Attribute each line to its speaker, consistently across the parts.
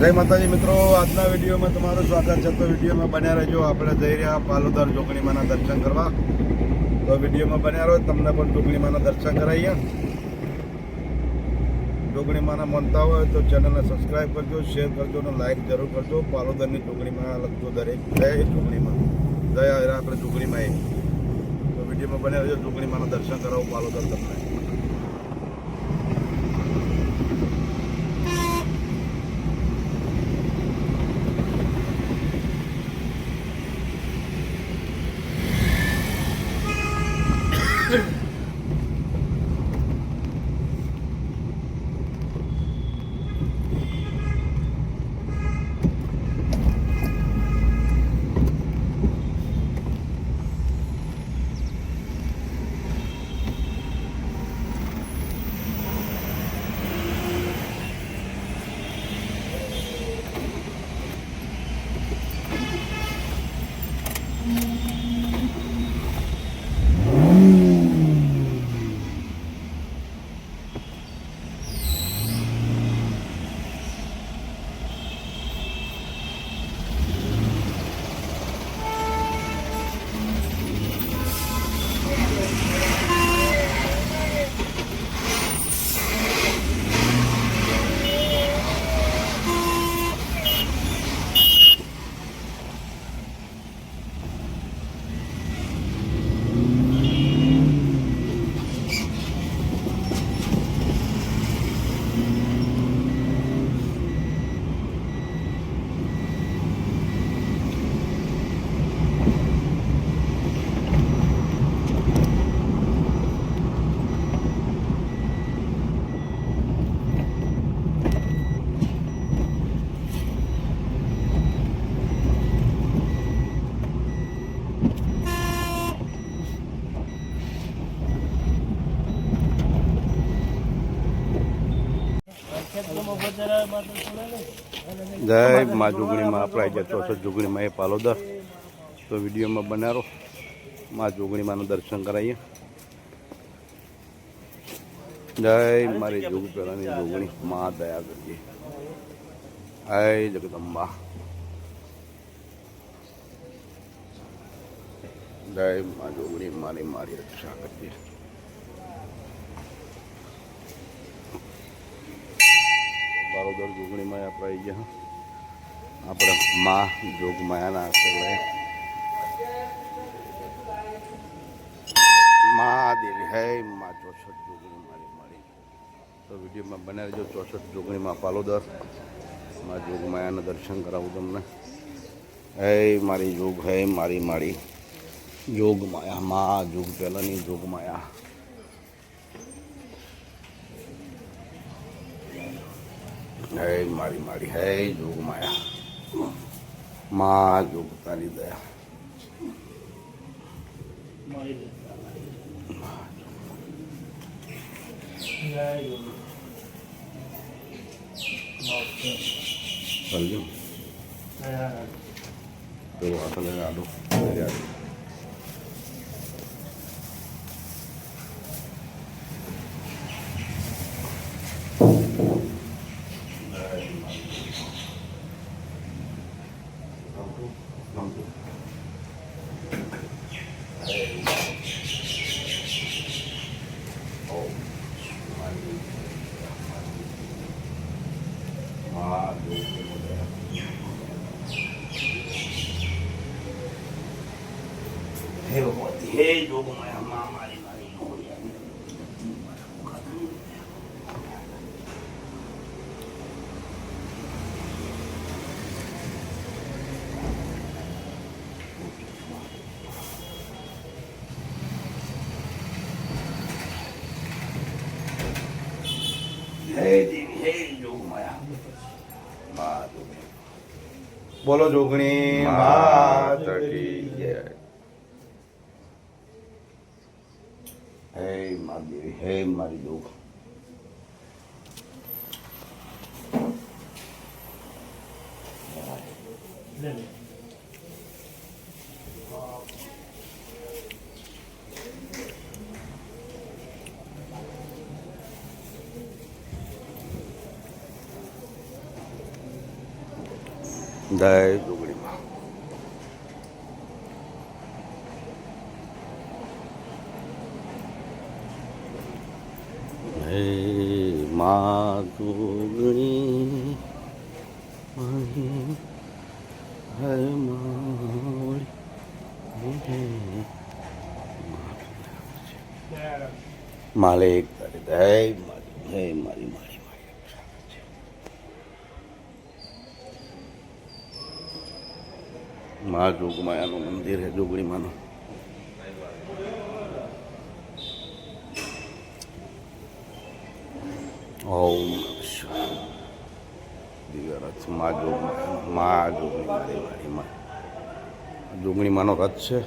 Speaker 1: જય માતાજી મિત્રો, આજના વિડીયોમાં તમારું સ્વાગત છે. તો વિડીયોમાં બન્યા રહેજો. આપણે જઈ રહ્યા પાલોદર જોગણીમાના દર્શન કરવા. તો વિડીયોમાં બન્યા રહો, તમને પણ જોગણીમાના દર્શન કરાવીએ. જોગણીમાના માનતા હોય તો ચેનલને સબસ્ક્રાઈબ કરજો, શેર કરજો અને લાઈક જરૂર કરજો. પાલોદરની જોગણીમાં લખજો દરેક. જય જોગણીમાં, જય આપણે જોગણીમાં. તો વિડીયોમાં બન્યા રહેજો. જોગણીમાના દર્શન કરાવો પાલોદર તમને. જય મા જોગણીમાં. આપણે આવી ગયા 64 જોગણીમાં એ પાલોદર. તો વિડીયોમાં બનારો મા જોગણીમાંનું દર્શન કરાવીએ. જય મારી જોગ પહેલાની જોગણી મા દયા કરીએ. જય જગદંબા. જય મા જોગણી મારી રક્ષા કરીએ. પાલોદર જોગણીમાં આપણે આવી ગયા. આપણે મા જોગમાયાના આશીર્વાદ. મહાદેવી હે મા 64 જોગણી મારી. તો વિડીયોમાં બને રહેજો. 64 જોગણીમાં પાલોદર મા જોગમાયાના દર્શન કરાવું તમને. હે મારી જોગ, હે મારી જોગમાયા, મા જોગ પહેલાંની જોગમાયા. હે મારી હે જોગમાયા, મા જોગ તારી દયા. તો આપણે આડો હે ભગવતી, હે જોગમાયા, મા મારી હે દેવી, હે જોગમાયા, મા જોગણી. બોલો જોગણી માત કી જય. હે મા દેવી, હે મારી જોગ. જય જોગણીમાં. હે મા જોગણી મારી, હે માલિક હે મારી મારી મારી મા જોગમાયાનું મંદિર છે જોગણીમાનું. ઓમ દિવ્ય રથ મા જોગમાયાનો, મા જોગણી મારી મારી મા જોગણીમાનો રથ છે.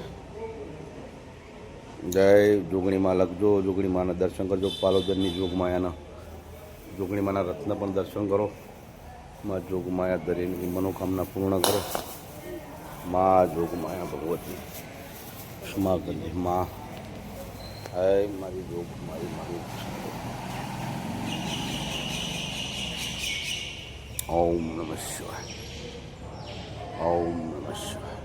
Speaker 1: જય જોગણીમાં લખજો, જોગણીમાના દર્શન કરજો. પાલોદરની જોગમાયાના જોગણીમાના રથના પણ દર્શન કરો. મા જોગમાયા દરેકની મનોકામના પૂર્ણ કરો. મા જોગમાયા ભગવતી ક્ષમા કરજે મા. હે મારી જોગ મારી મારી. ઓમ નમઃ શિવાય, ઓમ નમઃ શિવાય.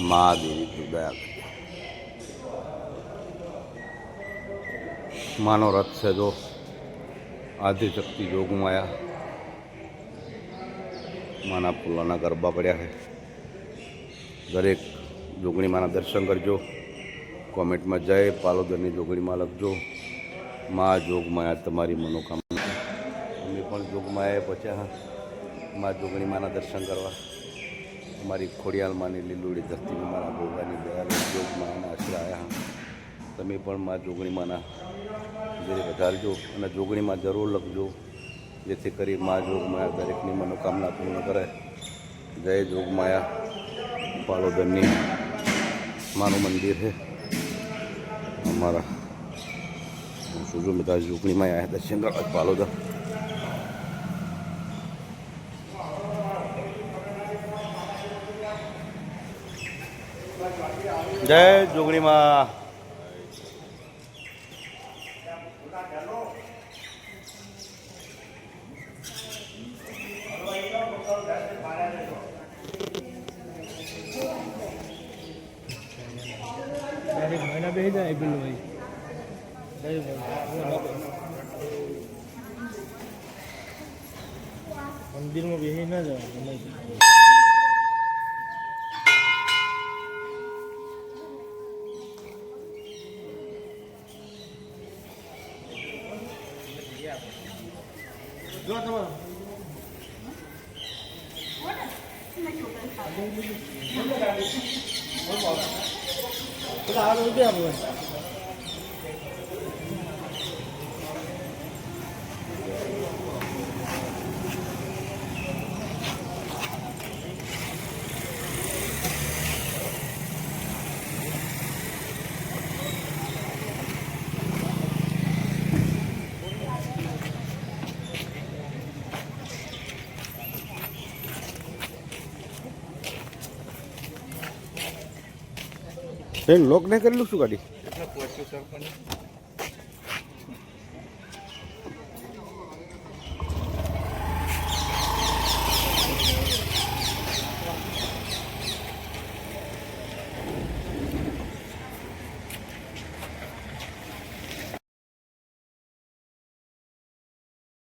Speaker 1: મા દેવી દયા કરજે. માનો રથ છે જો આદિશક્તિ જોગમાયા. માના ફૂલોના ગરબા પડ્યા છે. દરેક જોગણીમાના દર્શન કરજો. કોમેન્ટમાં જય પાલોદરની જોગણીમાં લખજો. મા જોગમાયા તમારી મનોકામના. અમે પણ જોગમાયાએ પહોંચ્યા હા મા જોગણીમાના દર્શન કરવા. અમારી ખોડિયાલમાંની લીલુડી ધરતીમાં મારા ભોગાની દયા જોગમાયાના આશરા આવ્યા હા. તમે પણ મા જોગણીમાના મંદિરે વધારજો અને જોગણીમાં જરૂર લખજો, જેથી કરી મા જોગમાયા દરેકની મનોકામના પૂર્ણ કરે. જય જોગમાયા. પાલોદરની મારું મંદિર છે. અમારા સુજો બધા જોગણીમાં આવ્યા દર્શન કરવા પાલોદર. જય જોગણીમાં.
Speaker 2: મહિના બે જાય પેલું ભાઈ મંદિરમાં બેસી ના જવાય. જો તમારે
Speaker 1: લોક નહીં કરેલું શું ગાડી?